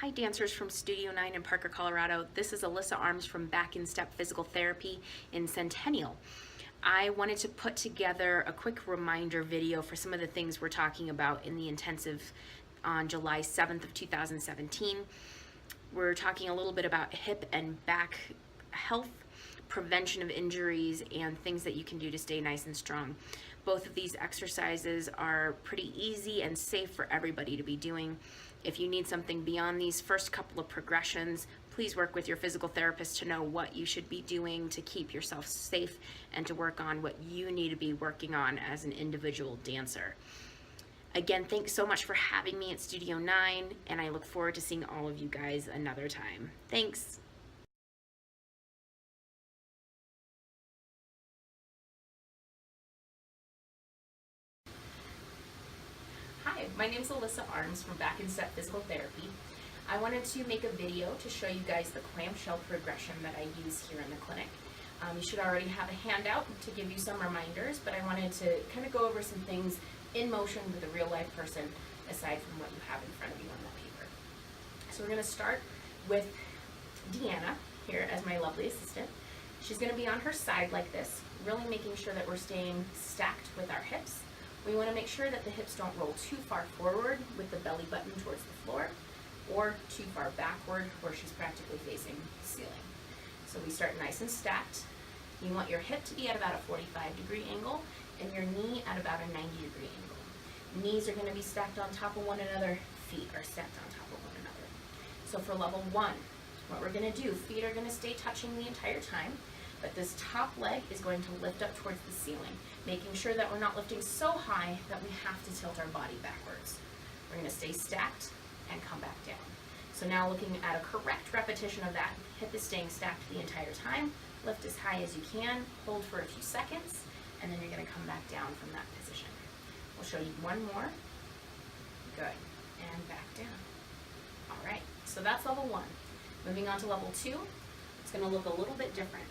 Hi dancers from Studio 9 in Parker, Colorado. This is Alyssa Arms from Back in Step Physical Therapy in Centennial. I wanted to put together a quick reminder video for some of the things we're talking about in the intensive on July 7th of 2017. We're talking a little bit about hip and back health, prevention of injuries, and things that you can do to stay nice and strong. Both of these exercises are pretty easy and safe for everybody to be doing. If you need something beyond these first couple of progressions, please work with your physical therapist to know what you should be doing to keep yourself safe and to work on what you need to be working on as an individual dancer. Again, thanks so much for having me at Studio 9, and I look forward to seeing all of you guys another time. Thanks. Hi, my name is Alyssa Arms from Back in Step Physical Therapy. I wanted to make a video to show you guys the clamshell progression that I use here in the clinic. You should already have a handout to give you some reminders, but I wanted to kind of go over some things in motion with a real life person aside from what you have in front of you on that paper. So we're going to start with Deanna here as my lovely assistant. She's going to be on her side like this, really making sure that we're staying stacked with our hips. We want to make sure that the hips don't roll too far forward with the belly button towards the floor or too far backward where she's practically facing the ceiling. So we start nice and stacked. You want your hip to be at about a 45-degree angle and your knee at about a 90-degree angle. Knees are going to be stacked on top of one another, feet are stacked on top of one another. So for level 1, what we're going to do, feet are going to stay touching the entire time, but this top leg is going to lift up towards the ceiling, making sure that we're not lifting so high that we have to tilt our body backwards. We're going to stay stacked and come back down. So now looking at a correct repetition of that, hip is staying stacked the entire time, lift as high as you can, hold for a few seconds, and then you're going to come back down from that position. We'll show you one more. Good. And back down. All right, so that's level 1. Moving on to level 2, it's going to look a little bit different.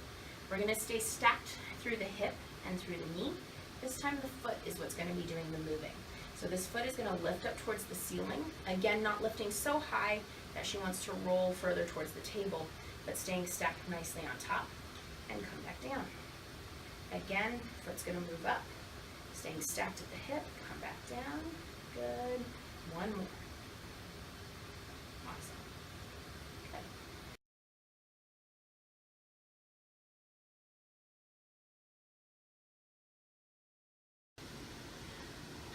We're going to stay stacked through the hip and through the knee. This time the foot is what's going to be doing the moving. So this foot is going to lift up towards the ceiling. Again, not lifting so high that she wants to roll further towards the table, but staying stacked nicely on top and come back down. Again, foot's going to move up, staying stacked at the hip, come back down. Good. One more. Awesome. Okay.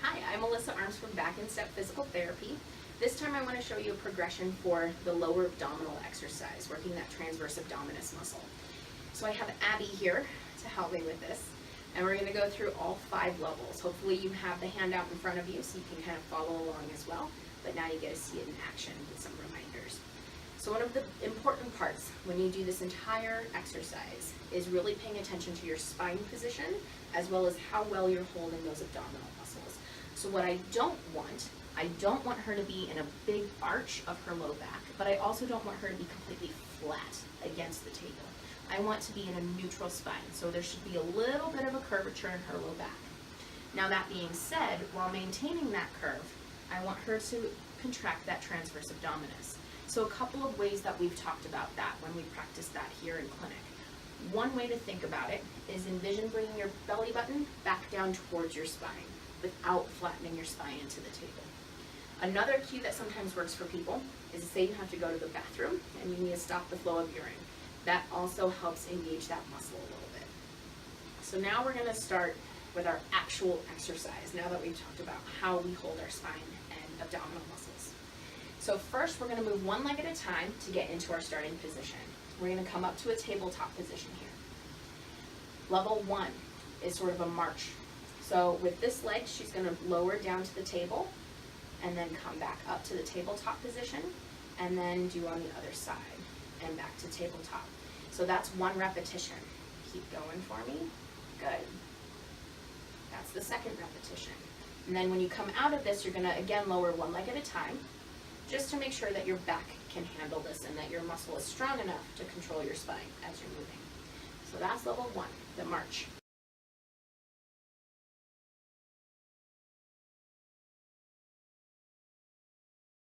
Hi, I'm Alyssa Arms from Back in Step Physical Therapy. This time I want to show you a progression for the lower abdominal exercise, working that transverse abdominis muscle. So I have Abby here to help me with this, and we're going to go through all 5 levels. Hopefully you have the handout in front of you so you can kind of follow along as well, but now you get to see it in action with some reminders. So one of the important parts when you do this entire exercise is really paying attention to your spine position as well as how well you're holding those abdominal muscles. So what I don't want her to be in a big arch of her low back, but I also don't want her to be completely flat against the table. I want to be in a neutral spine, so there should be a little bit of a curvature in her low back. Now that being said, while maintaining that curve, I want her to contract that transverse abdominis. So a couple of ways that we've talked about that when we practice that here in clinic. One way to think about it is envision bringing your belly button back down towards your spine without flattening your spine into the table. Another cue that sometimes works for people is say you have to go to the bathroom and you need to stop the flow of urine. That also helps engage that muscle a little bit. So now we're going to start with our actual exercise, now that we've talked about how we hold our spine and abdominal muscles. So first we're going to move one leg at a time to get into our starting position. We're going to come up to a tabletop position here. Level 1 is sort of a march. So with this leg, she's going to lower down to the table and then come back up to the tabletop position and then do on the other side and back to tabletop. So that's 1 repetition. Keep going for me. Good. That's the second repetition. And then when you come out of this, you're going to again lower one leg at a time just to make sure that your back can handle this and that your muscle is strong enough to control your spine as you're moving. So that's level 1, the march.